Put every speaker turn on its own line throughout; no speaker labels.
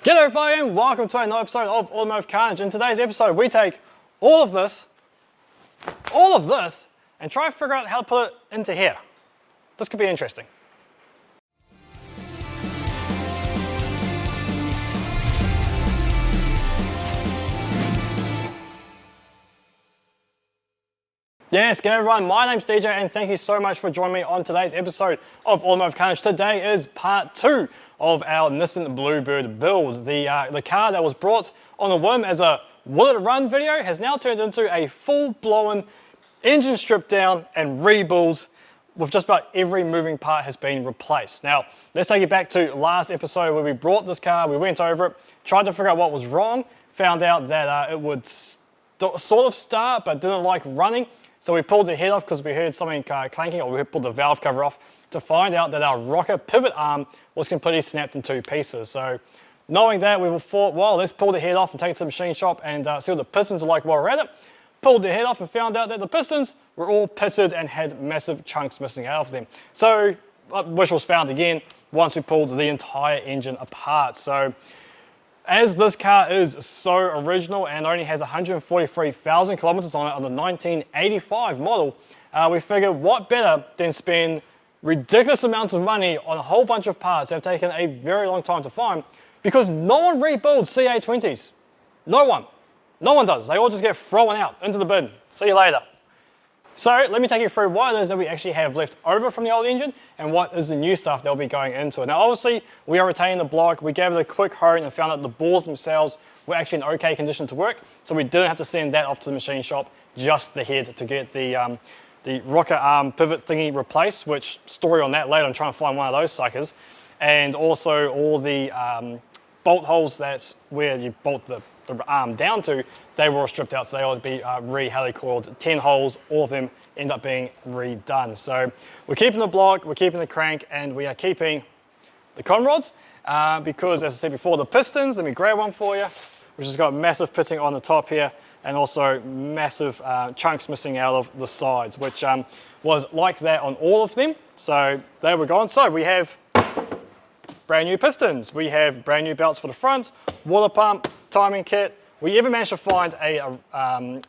G'day everybody and welcome to another episode of Automotive Carnage. In today's episode we take all of this, and try to figure out how to put it into here. This could be interesting. Yes, g'day everyone, my name's DJ and thank you so much for joining me on today's episode of Automotive Carnage. Today is part 2 of our Nissan Bluebird build. The car that was brought on a whim as a will it run video has now turned into a full-blown engine stripped down and rebuild with just about every moving part has been replaced. Now, let's take it back to last episode where we brought this car, we went over it, tried to figure out what was wrong, found out that it would sort of start but didn't like running. So we pulled the head off because we heard something clanking, or we pulled the valve cover off to find out that our rocker pivot arm was completely snapped in 2 pieces. So knowing that, we thought, well, let's pull the head off and take it to the machine shop and see what the pistons are like while we're at it. Pulled the head off and found out that the pistons were all pitted and had massive chunks missing out of them. So, which was found again once we pulled the entire engine apart. So, as this car is so original and only has 143,000 kilometers on it on the 1985 model, we figured what better than spend ridiculous amounts of money on a whole bunch of parts that have taken a very long time to find, because no one rebuilds CA20s. No one. No one does. They all just get thrown out into the bin. See you later. So let me take you through what it is that we actually have left over from the old engine and what is the new stuff that will be going into it. Now obviously we are retaining the block, we gave it a quick hone and found out the bores themselves were actually in okay condition to work, so we didn't have to send that off to the machine shop, just the head to get the rocker arm pivot thingy replaced, which story on that later, I'm trying to find one of those suckers. And also all the bolt holes, that's where you bolt the arm down to, they were all stripped out, so they all be re-helicoiled. 10 holes, all of them end up being redone. So we're keeping the block, we're keeping the crank, and we are keeping the con rods because, as I said before, the pistons, let me grab one for you, which has got massive pitting on the top here and also massive chunks missing out of the sides, which was like that on all of them. So they were gone. So we have brand new pistons, we have brand new belts for the front, water pump, timing kit. We even managed to find a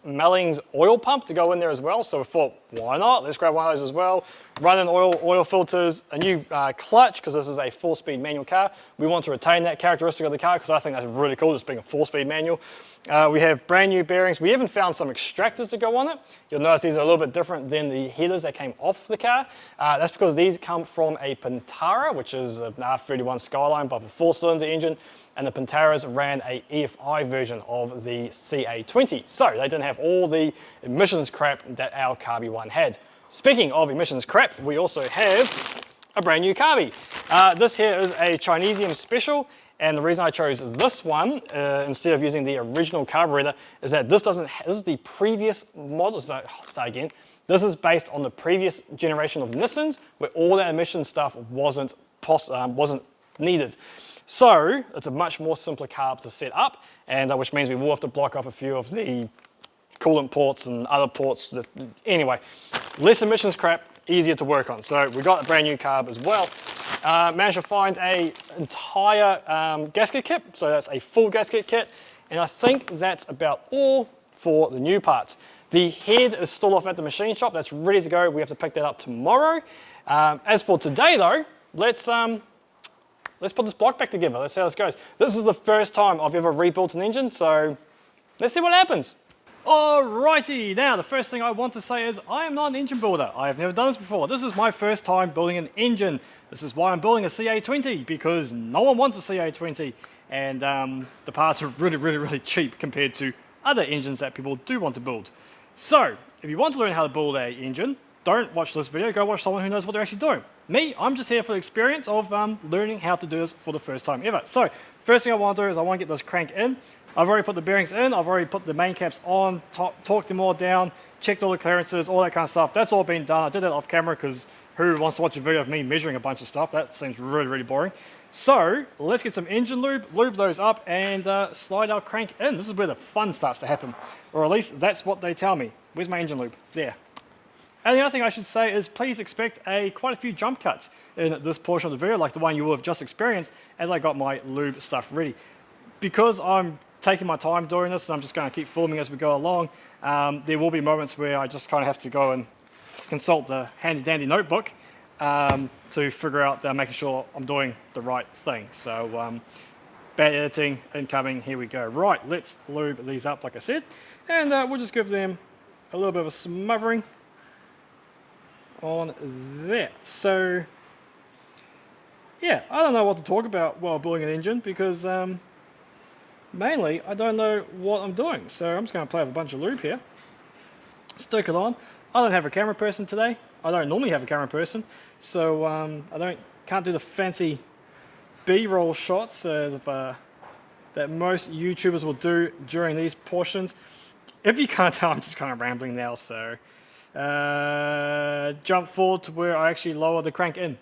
Mellings oil pump to go in there as well, so we thought, why not? Let's grab one of those as well. Run-in oil filters, a new clutch, because this is a 4-speed manual car. We want to retain that characteristic of the car because I think that's really cool, just being a 4-speed manual. We have brand new bearings. We even found some extractors to go on it. You'll notice these are a little bit different than the headers that came off the car. That's because these come from a Pantara, which is an R31 Skyline, but a 4-cylinder engine. And the Pantaras ran a EFI version of the CA20. So they didn't have all the emissions crap that our Carby one had. Speaking of emissions crap, we also have a brand new Carby. This here is a Chinesium Special, and the reason I chose this one instead of using the original carburetor is that this is the previous model, so I'll start again. This is based on the previous generation of Nissans where all that emission stuff wasn't needed. So it's a much more simpler carb to set up, and which means we will have to block off a few of the coolant ports and other ports. Anyway, less emissions crap, easier to work on. So we got a brand new carb as well. Managed to find a entire gasket kit, so that's a full gasket kit, and I think that's about all for the new parts. The head is still off at the machine shop, that's ready to go. We have to pick that up tomorrow. As for today though, let's put this block back together. Let's see how this goes. This is the first time I've ever rebuilt an engine, so let's see what happens. Alrighty, now the first thing I want to say is I am not an engine builder. I have never done this before. This is my first time building an engine. This is why I'm building a CA20, because no one wants a CA20, and the parts are really cheap compared to other engines that people do want to build. So, if you want to learn how to build an engine, don't watch this video, go watch someone who knows what they're actually doing. Me, I'm just here for the experience of learning how to do this for the first time ever. So, first thing I want to do is I want to get this crank in. I've already put the bearings in, I've already put the main caps on, torqued them all down, checked all the clearances, all that kind of stuff. That's all been done. I did that off camera because who wants to watch a video of me measuring a bunch of stuff? That seems really boring. So, let's get some engine lube those up, and slide our crank in. This is where the fun starts to happen. Or at least that's what they tell me. Where's my engine lube? There. And the other thing I should say is please expect quite a few jump cuts in this portion of the video, like the one you will have just experienced as I got my lube stuff ready. because I'm taking my time doing this, and I'm just going to keep filming as we go along, there will be moments where I just kind of have to go and consult the handy dandy notebook to figure out making sure I'm doing the right thing. So bad editing incoming, here we go. Right, let's lube these up like I said, and we'll just give them a little bit of a smothering on that. So yeah, I don't know what to talk about while building an engine because mainly I don't know what I'm doing. So I'm just going to play with a bunch of lube here, stick it on. I don't have a camera person today. I don't normally have a camera person, so I can't do the fancy B-roll shots that most YouTubers will do during these portions. If you can't tell, I'm just kind of rambling now, so jump forward to where I actually lower the crank in.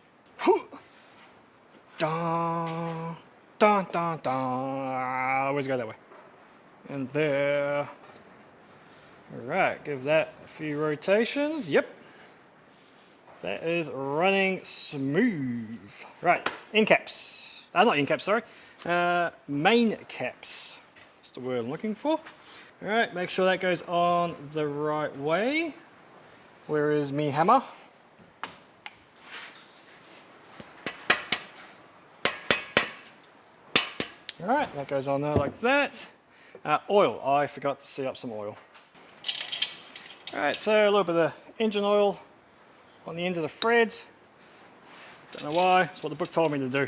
Dun, dun, dun, dun. Always go that way. And there. Alright, give that a few rotations. Yep. That is running smooth. Right, end caps. Not end caps, sorry. Main caps. That's the word I'm looking for. Alright, make sure that goes on the right way. Where is me hammer? Alright, that goes on there like that. Oil, I forgot to set up some oil. Alright, so a little bit of engine oil on the end of the threads. Don't know why, it's what the book told me to do.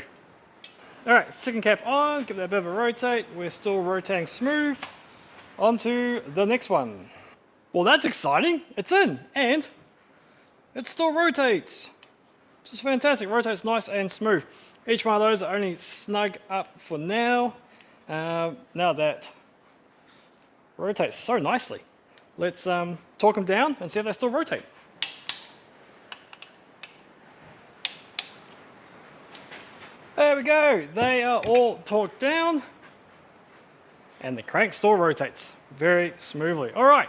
Alright, second cap on, give that a bit of a rotate. We're still rotating smooth. On to the next one. Well, that's exciting. It's in, and it still rotates. Just fantastic, rotates nice and smooth. Each one of those are only snug up for now. Now that rotates so nicely. Let's torque them down and see if they still rotate. There we go, they are all torqued down and the crank still rotates very smoothly. All right,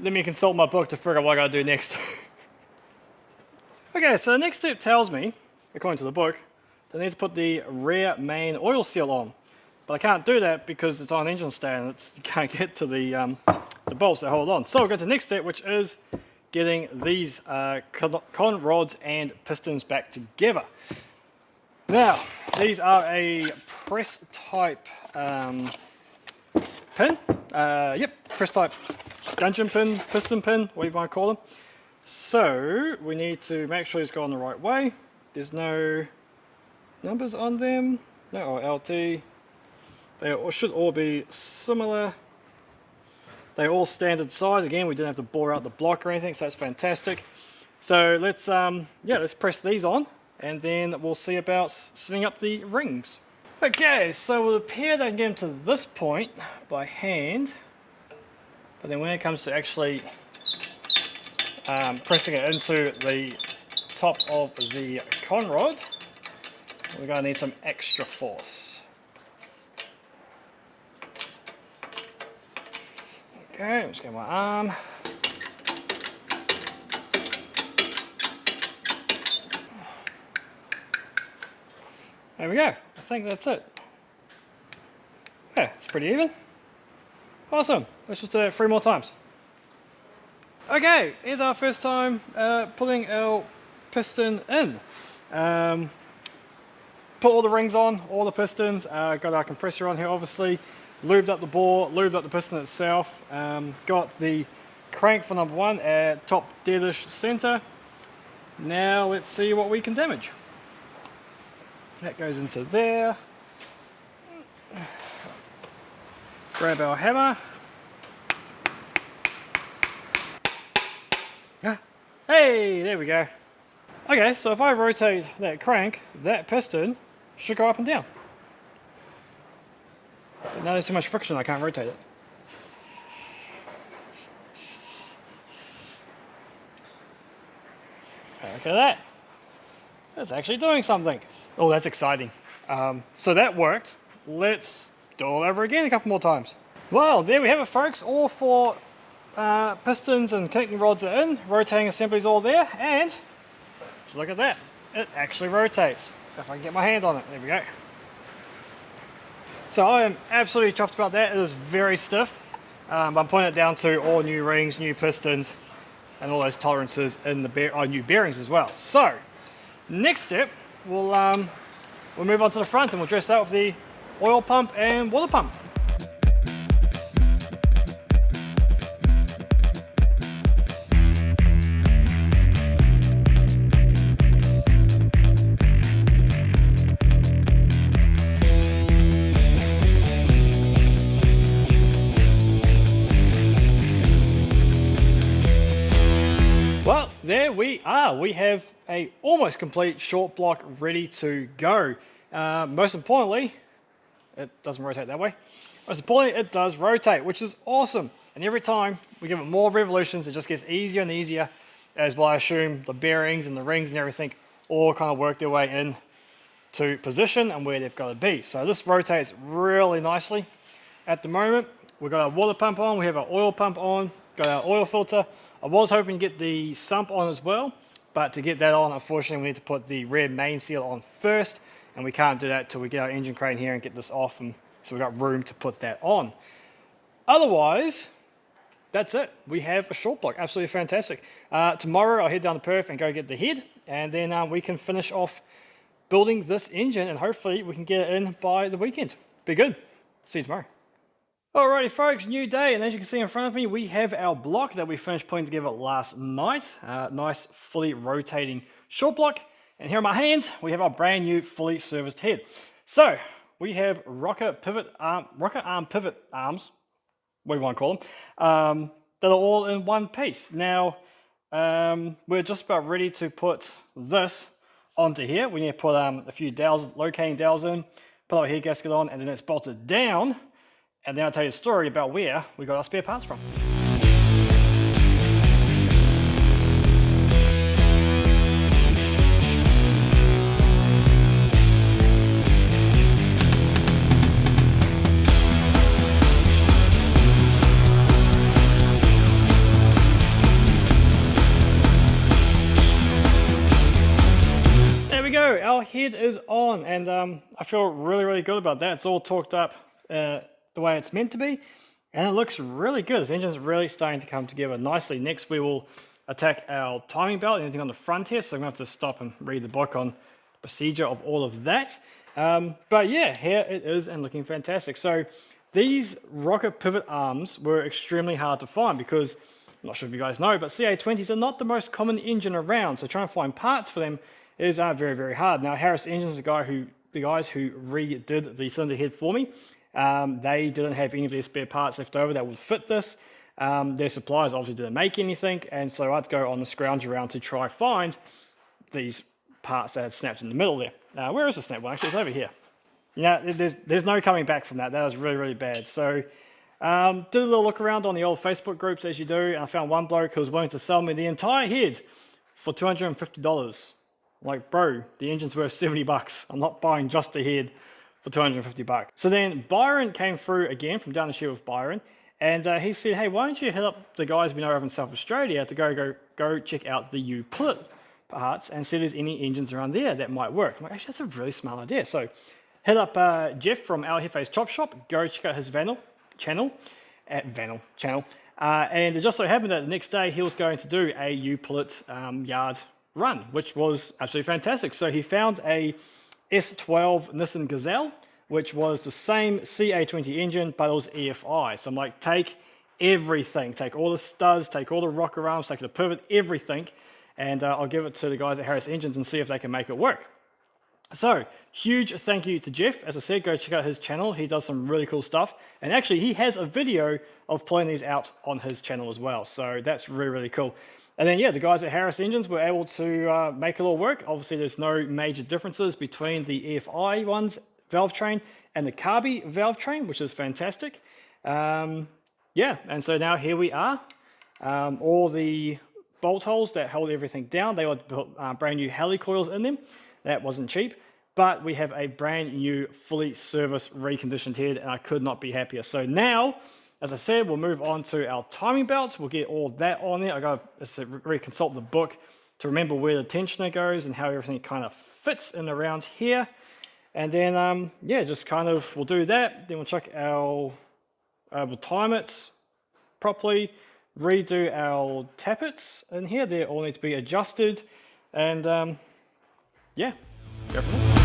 let me consult my book to figure out what I gotta do next. Okay, so the next step tells me, according to the book, that I need to put the rear main oil seal on. But I can't do that because it's on an engine stand. You can't get to the bolts that hold on. So we'll go to the next step, which is getting these con rods and pistons back together. Now, these are a press type pin. Press type gudgeon pin, piston pin, whatever you want to call them. So we need to make sure it's going the right way. There's no numbers on them, no LT. They should all be similar. They're all standard size. Again, we didn't have to bore out the block or anything, so that's fantastic. So let's press these on, and then we'll see about setting up the rings. Okay, so we'll appear that I can get them to this point by hand, but then when it comes to actually pressing it into the top of the con rod, we're going to need some extra force. Okay, let's get my arm. There we go. I think that's it. Yeah, it's pretty even. Awesome. Let's just do it 3 more times. Okay, here's our first time putting our piston in. Put all the rings on, all the pistons. Got our compressor on here, obviously. Lubed up the bore, lubed up the piston itself. Got the crank for number 1 at top deadish center. Now let's see what we can damage. That goes into there. Grab our hammer. Hey, there we go. Okay, so if I rotate that crank, that piston should go up and down. But now there's too much friction, I can't rotate it. Look at that. That's actually doing something. Oh, that's exciting. So that worked. Let's do it all over again a couple more times. Well, there we have it, folks. All 4 pistons and connecting rods are in. Rotating assembly's all there. And look at that. It actually rotates. If I can get my hand on it. There we go. So I am absolutely chuffed about that. It is very stiff. I'm putting it down to all new rings, new pistons, and all those tolerances in the new bearings as well. So next step, we'll move on to the front and we'll dress that with the oil pump and water pump. Well, there we are. We have a almost complete short block ready to go. Most importantly, it doesn't rotate that way. Most importantly, it does rotate, which is awesome. And every time we give it more revolutions, it just gets easier and easier, as well I assume the bearings and the rings and everything all kind of work their way in to position and where they've got to be. So this rotates really nicely. At the moment, we've got our water pump on, we have our oil pump on, got our oil filter. I was hoping to get the sump on as well, but to get that on, unfortunately, we need to put the rear main seal on first, and we can't do that till we get our engine crane here and get this off, and so we've got room to put that on. Otherwise, that's it. We have a short block, absolutely fantastic. Tomorrow, I'll head down to Perth and go get the head, and then we can finish off building this engine, and hopefully we can get it in by the weekend. Be good. See you tomorrow. Alrighty folks, new day, and as you can see in front of me, we have our block that we finished putting together last night. Nice, fully rotating short block. And here in my hands, we have our brand new, fully serviced head. So, we have rocker arm pivot arms, whatever you want to call them, that are all in one piece. Now, we're just about ready to put this onto here. We need to put a few dowels, locating dowels in, put our head gasket on, and then it's bolted down. And then I'll tell you a story about where we got our spare parts from. There we go, our head is on, and I feel really, really good about that. It's all torqued up the way it's meant to be, and it looks really good. This engine's really starting to come together nicely. Next we will attack our timing belt and everything on the front here, so I'm going to have to stop and read the book on the procedure of all of that. But yeah, here it is and looking fantastic. So these rocket pivot arms were extremely hard to find because, I'm not sure if you guys know, but CA20s are not the most common engine around, so trying to find parts for them is very, very hard. Now Harris Engines, the guys who redid the cylinder head for me, they didn't have any of their spare parts left over that would fit this. Their suppliers obviously didn't make anything, and so I had to go on the scrounge around to try find these parts that had snapped in the middle there. Where is the snap one? Actually, it's over here. Yeah, there's no coming back from that. That was really, really bad. So did a little look around on the old Facebook groups as you do, and I found one bloke who was willing to sell me the entire head for $250. Like, bro, the engine's worth 70 bucks. I'm not buying just the head for 250 bucks. So then Byron came through again from down the street with Byron, and he said, hey, why don't you hit up the guys we know over in South Australia to go check out the U-Plit parts and see if there's any engines around there that might work. I'm like, actually, that's a really smart idea. So hit up Jeff from Our Hefe's Chop Shop, go check out his channel, and it just so happened that the next day he was going to do a U-Plit yard run, which was absolutely fantastic. So he found a S12 Nissan Gazelle, which was the same CA20 engine, but it was EFI. So I'm like, take everything, take all the studs, take all the rocker arms, take the pivot, everything, and I'll give it to the guys at Harris Engines and see if they can make it work. So, huge thank you to Jeff. As I said, go check out his channel. He does some really cool stuff. And actually, he has a video of pulling these out on his channel as well. So that's really, really cool. And then, yeah, the guys at Harris Engines were able to make it all work. Obviously, there's no major differences between the EFI ones, valve train, and the Carby valve train, which is fantastic. Yeah, and so now here we are. All the bolt holes that hold everything down, they were brand new heli coils in them. That wasn't cheap, but we have a brand new, fully serviced, reconditioned head, and I could not be happier. So now, as I said, we'll move on to our timing belts. We'll get all that on there. I got to reconsult the book to remember where the tensioner goes and how everything kind of fits in around here. And then, yeah, just kind of, we'll do that. Then we'll check our, we'll time it properly, redo our tappets in here. They all need to be adjusted. And yeah, go from there.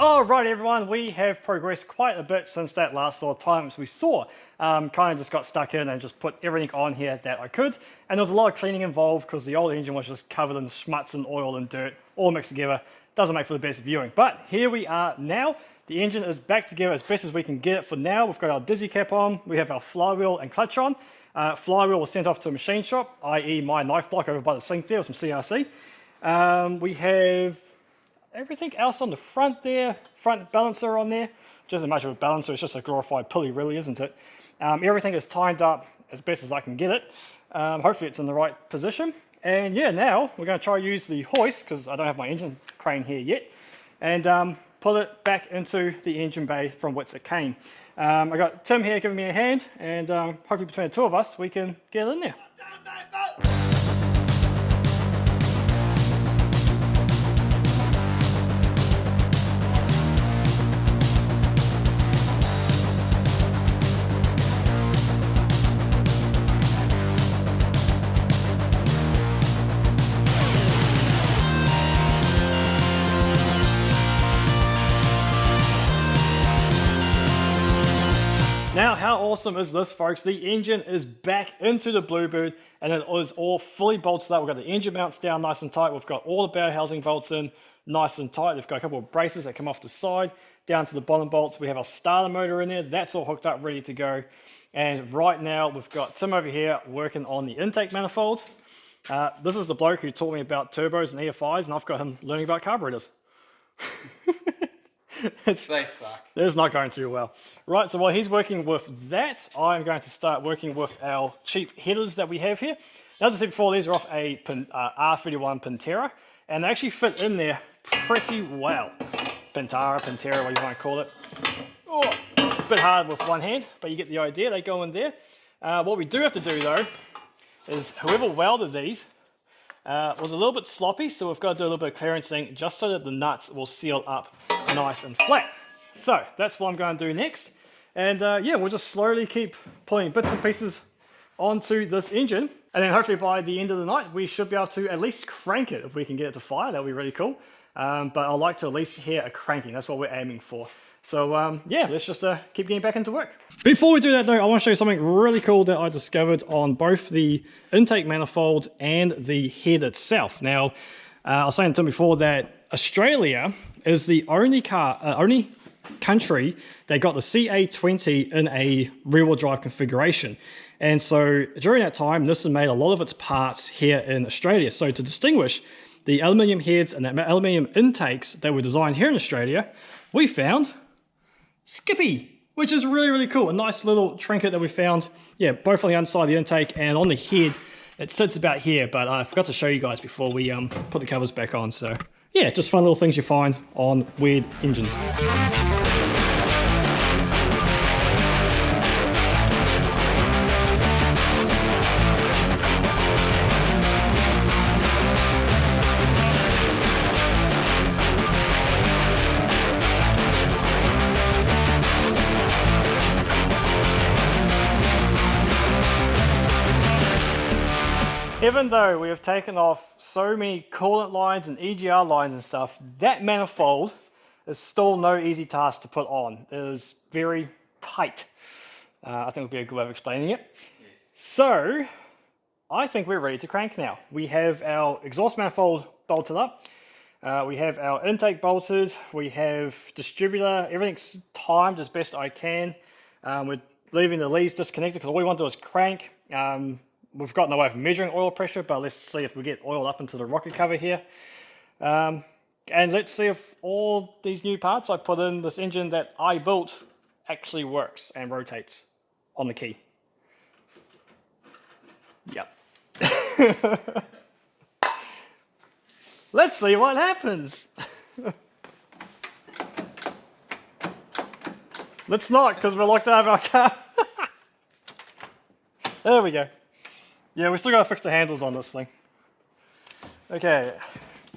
Alright everyone, we have progressed quite a bit since that last lot of times we saw. Kind of just got stuck in and just put everything on here that I could. And there was a lot of cleaning involved because the old engine was just covered in schmutz and oil and dirt, all mixed together. Doesn't make for the best viewing. But here we are now. The engine is back together as best as we can get it for now. We've got our dizzy cap on, we have our flywheel and clutch on. Flywheel was sent off to a machine shop, i.e. my knife block over by the sink there with some CRC. We have everything else on the front there, front balancer on there. Just isn't much of a balancer, it's just a glorified pulley really, isn't it? Everything is timed up as best as I can get it. Hopefully it's in the right position. And yeah, now we're going to try to use the hoist, because I don't have my engine crane here yet, and pull it back into the engine bay from whence it came. I got Tim here giving me a hand, and hopefully between the two of us we can get it in there. Now, how awesome is this, folks? The engine is back into the Bluebird and it is all fully bolted up. We've got the engine mounts down nice and tight. We've got all the bow housing bolts in nice and tight. We've got a couple of braces that come off the side down to the bottom bolts. We have our starter motor in there. That's all hooked up, ready to go. And right now, we've got Tim over here working on the intake manifold. This is the bloke who taught me about turbos and EFIs, and I've got him learning about carburetors.
They suck.
It's not going too well. Right, so while he's working with that, I'm going to start working with our cheap headers that we have here. Now, as I said before, these are off a R31 Pantera, and they actually fit in there pretty well. Pantera, whatever you want to call it. Oh, a bit hard with one hand, but you get the idea. They go in there. What we do have to do, though, is whoever welded these was a little bit sloppy, so we've got to do a little bit of clearancing just so that the nuts will seal up nice and flat. So that's what I'm going to do next. And yeah, we'll just slowly keep pulling bits and pieces onto this engine. And then hopefully by the end of the night, we should be able to at least crank it. If we can get it to fire, that'll be really cool. But I'd like to at least hear a cranking. That's what we're aiming for. So yeah, let's just keep getting back into work. Before we do that though, I want to show you something really cool that I discovered on both the intake manifold and the head itself. Now, I was saying to Tim before that Australia is the only country that got the CA20 in a rear-wheel drive configuration. And so during that time, Nissan made a lot of its parts here in Australia. So to distinguish the aluminium heads and the aluminium intakes that were designed here in Australia, we found Skippy, which is really, really cool. A nice little trinket that we found, yeah, both on the underside of the intake and on the head. It sits about here, but I forgot to show you guys before we put the covers back on. So yeah, just fun little things you find on weird engines. Even though we have taken off so many coolant lines and EGR lines and stuff, that manifold is still no easy task to put on. It is very tight. I think would be a good way of explaining it. Yes. So, I think we're ready to crank now. We have our exhaust manifold bolted up. We have our intake bolted. We have distributor. Everything's timed as best I can. We're leaving the leads disconnected because all we want to do is crank. we've got no way of measuring oil pressure, but let's see if we get oil up into the rocket cover here. And let's see if all these new parts I put in this engine that I built actually works and rotates on the key. Yep. Let's see what happens. Let's not, because we're locked out of our car. There we go. Yeah, we still got to fix the handles on this thing. Okay,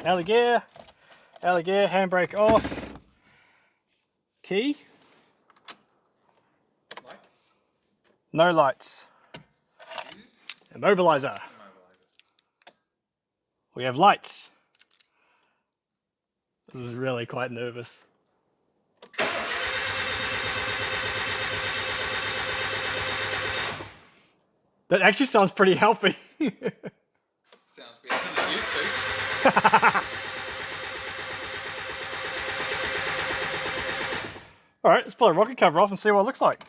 out of gear, handbrake off, key.
Light?
No lights. Immobilizer. We have lights. This is really quite nervous. That actually sounds pretty healthy.
Sounds better than it used to.
Alright, let's pull a rocket cover off and see what it looks like.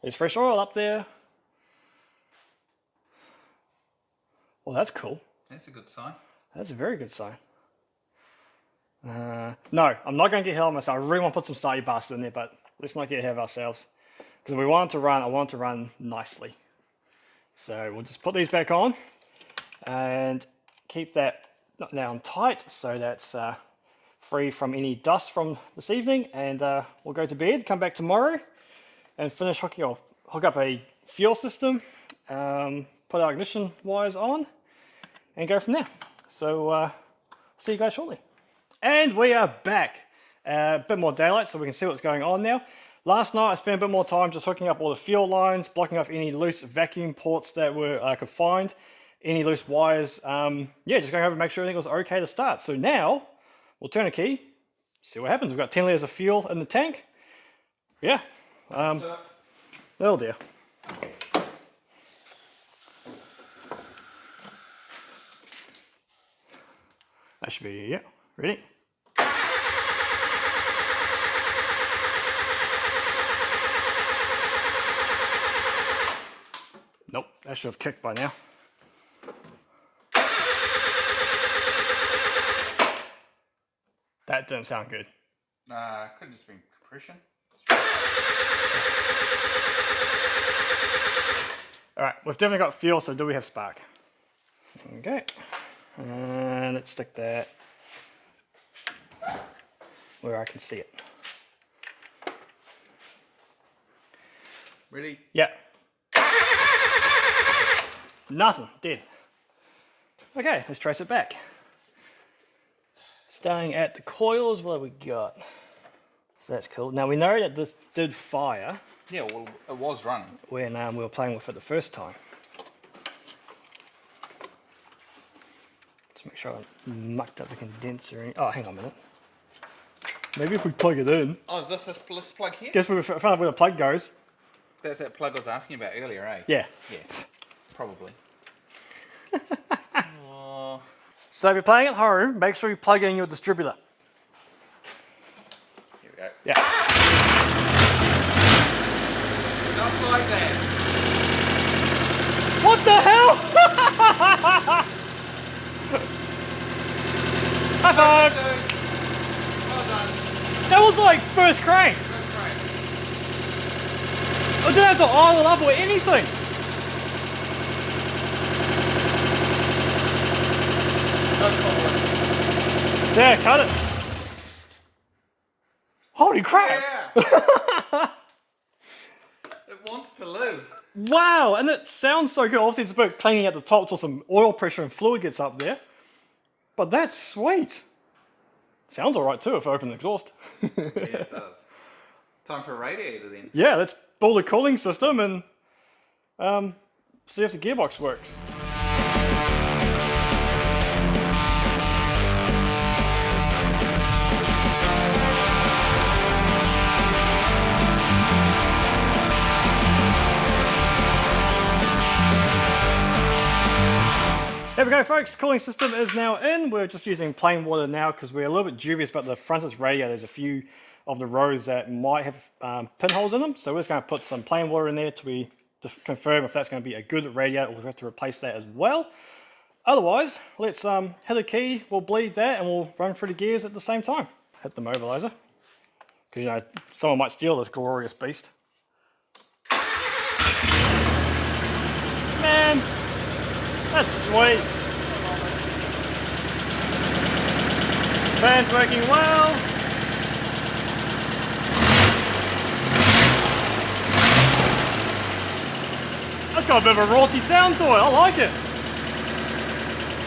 There's fresh oil up there. Well, that's cool.
That's a good sign.
That's a very good sign. No, I'm not going to get ahead of myself. I really want to put some starty bastard in there, but let's not get ahead of ourselves. Because if we want it to run, I want it to run nicely. So we'll just put these back on and keep that down tight so that's free from any dust from this evening. And we'll go to bed, come back tomorrow and finish hook up a fuel system, put our ignition wires on and go from there. So see you guys shortly. And we are back. A bit more daylight so we can see what's going on now. Last night I spent a bit more time just hooking up all the fuel lines, blocking off any loose vacuum ports that I could find, any loose wires. Yeah, just going over and make sure everything was okay to start. So now we'll turn a key, see what happens. We've got 10 litres of fuel in the tank. Yeah, oh dear. That should be, yeah, ready? Nope, that should have kicked by now. That didn't sound good.
Could have just been compression.
Alright, we've definitely got fuel, so do we have spark? Okay, and let's stick that where I can see it.
Ready?
Yeah. Nothing, dead. Okay, let's trace it back. Starting at the coils, what have we got? So that's cool. Now we know that this did fire.
Yeah, well, it was running.
When we were playing with it the first time. Let's make sure I mucked up the condenser. Oh, hang on a minute. Maybe if we plug it in.
Oh, is this plug here?
Guess we found out where the plug goes.
That's that plug I was asking about earlier, eh?
Yeah.
Yeah, probably. Oh.
So if you're playing at home, make sure you plug in your distributor.
Here we go.
Yeah.
Just like that.
What the hell? High five!
Well done.
That was like first crank.
That's great.
I didn't have to idle up or anything. Yeah, cut it. Holy crap!
Yeah. It wants to live.
Wow, and it sounds so good. Obviously, it's a bit cleaning at the top so some oil pressure and fluid gets up there. But that's sweet. Sounds alright too if I open the exhaust.
Yeah, it does. Time for a radiator then.
Yeah, let's build a cooling system and see if the gearbox works. There we go folks, cooling system is now in. We're just using plain water now because we're a little bit dubious about the front of this radio. There's a few of the rows that might have pinholes in them. So we're just going to put some plain water in there to confirm if that's going to be a good radiator, or we'll have to replace that as well. Otherwise, let's hit a key, we'll bleed that, and we'll run through the gears at the same time. Hit the mobilizer, because you know, someone might steal this glorious beast. Man, that's sweet. Fan's working well. That's got a bit of a raunchy sound to it, I like it.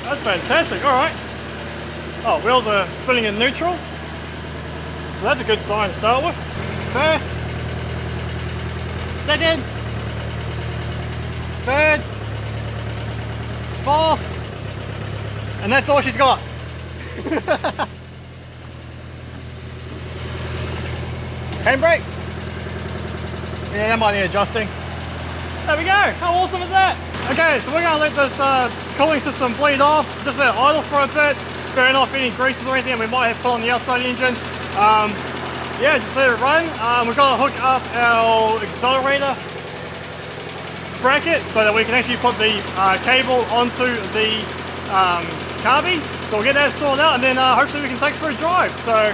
That's fantastic, alright. Oh, wheels are spinning in neutral. So that's a good sign to start with. First, second, third, fourth, and that's all she's got. Handbrake. Yeah, that might need adjusting. There we go, how awesome is that? Okay, so we're gonna let this cooling system bleed off, just let it idle for a bit, burn off any greases or anything that we might have put on the outside of the engine. Yeah, just let it run. We've got to hook up our accelerator bracket so that we can actually put the cable onto the carby. So we'll get that sorted out, and then hopefully we can take it for a drive. So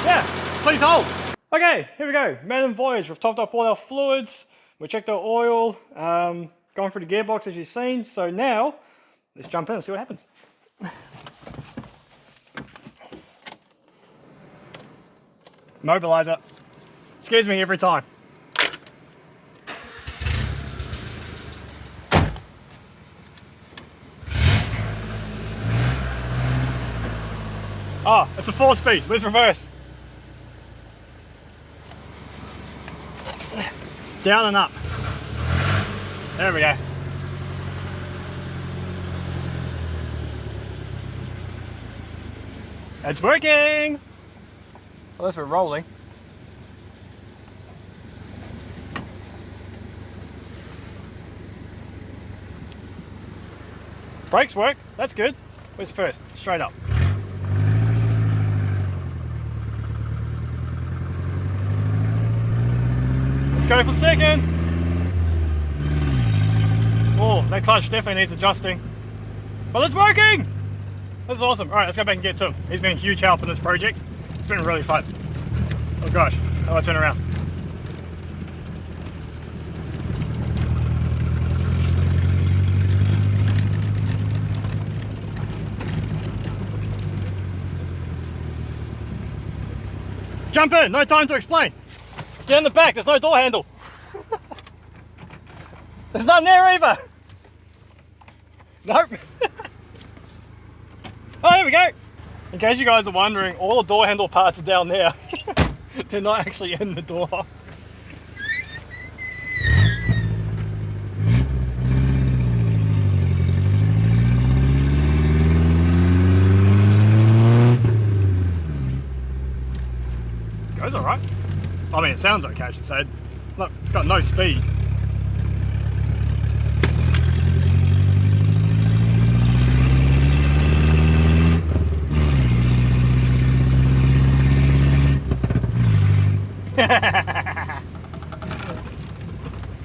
yeah, please hold. Okay, here we go, maiden voyage. We've topped up all our fluids, we checked our oil, gone through the gearbox as you've seen. So now, let's jump in and see what happens. Mobilizer. Scares me every time. Oh, it's a 4-speed. Where's reverse? Down and up. There we go. It's working! Unless we're rolling. Brakes work, that's good. Where's first? Straight up. Let's go for second. Oh, that clutch definitely needs adjusting. But it's working! This is awesome. Alright, let's go back and get Tim. He's been a huge help in this project. It's been really fun. Oh gosh, how do I turn around? Jump in, no time to explain. Get in the back, there's no door handle. There's none there either. Nope. Oh, there we go. In case you guys are wondering, all the door handle parts are down there. They're not actually in the door. Goes alright. I mean, it sounds okay, I should say. It's not got no speed.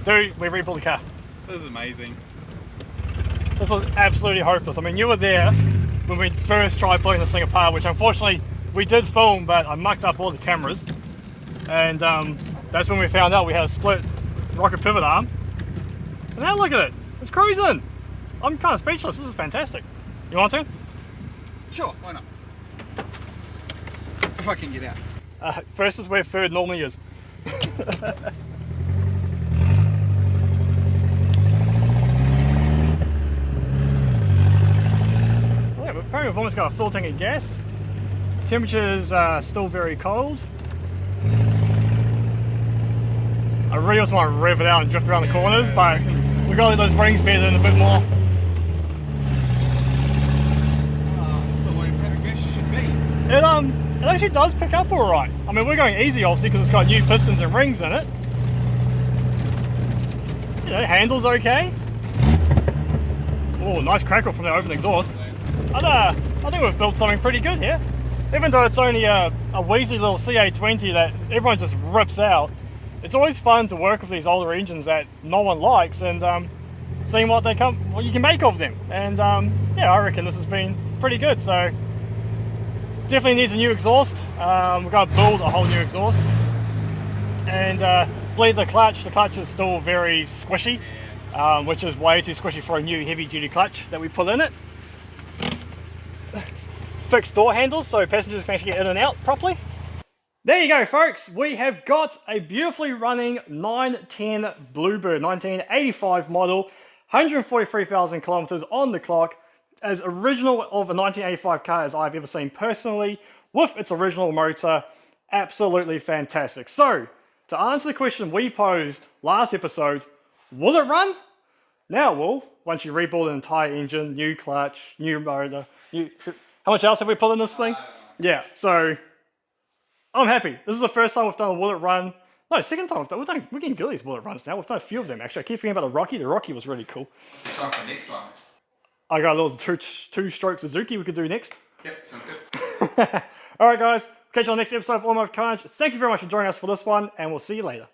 Dude, we rebuilt the car.
This is amazing.
This was absolutely hopeless. I mean, you were there when we first tried pulling this thing apart, which unfortunately we did film, but I mucked up all the cameras. And that's when we found out we had a split rocket pivot arm. And now look at it, it's cruising. I'm kind of speechless, this is fantastic. You want to?
Sure, why not? If I can get out.
First is where third normally is. Apparently we've almost got a full tank of gas. Temperatures are still very cold. I really just want to rev it out and drift around the corners, but we've got to let those rings bed in a bit more.
Oh, that's the way paddock gas should be.
It actually does pick up alright. I mean, we're going easy obviously because it's got new pistons and rings in it. You know, handle's okay. Oh, nice crackle from the open exhaust. I think we've built something pretty good here. Even though it's only a wheezy little CA20 that everyone just rips out, it's always fun to work with these older engines that no one likes and seeing what you can make of them. And yeah, I reckon this has been pretty good. So definitely needs a new exhaust. We're going to build a whole new exhaust. And bleed the clutch. The clutch is still very squishy, which is way too squishy for a new heavy duty clutch that we put in it. Fixed door handles so passengers can actually get in and out properly. There you go, folks. We have got a beautifully running 910 Bluebird, 1985 model, 143,000 kilometers on the clock, as original of a 1985 car as I've ever seen personally, with its original motor. Absolutely fantastic. So, to answer the question we posed last episode, will it run? Now it will, once you rebuild an entire engine, new clutch, new motor, how much else have we put in this thing? Yeah, so I'm happy. This is the first time we've done a will it run. No, second time we're getting good at these will it runs now. We've done a few of them actually. I keep forgetting about the Rocky. The Rocky was really cool.
Time for the next one.
I got a little two-stroke Suzuki we could do next.
Yep, sounds good.
Alright guys, catch you on the next episode of Automotive Carnage. Thank you very much for joining us for this one, and we'll see you later.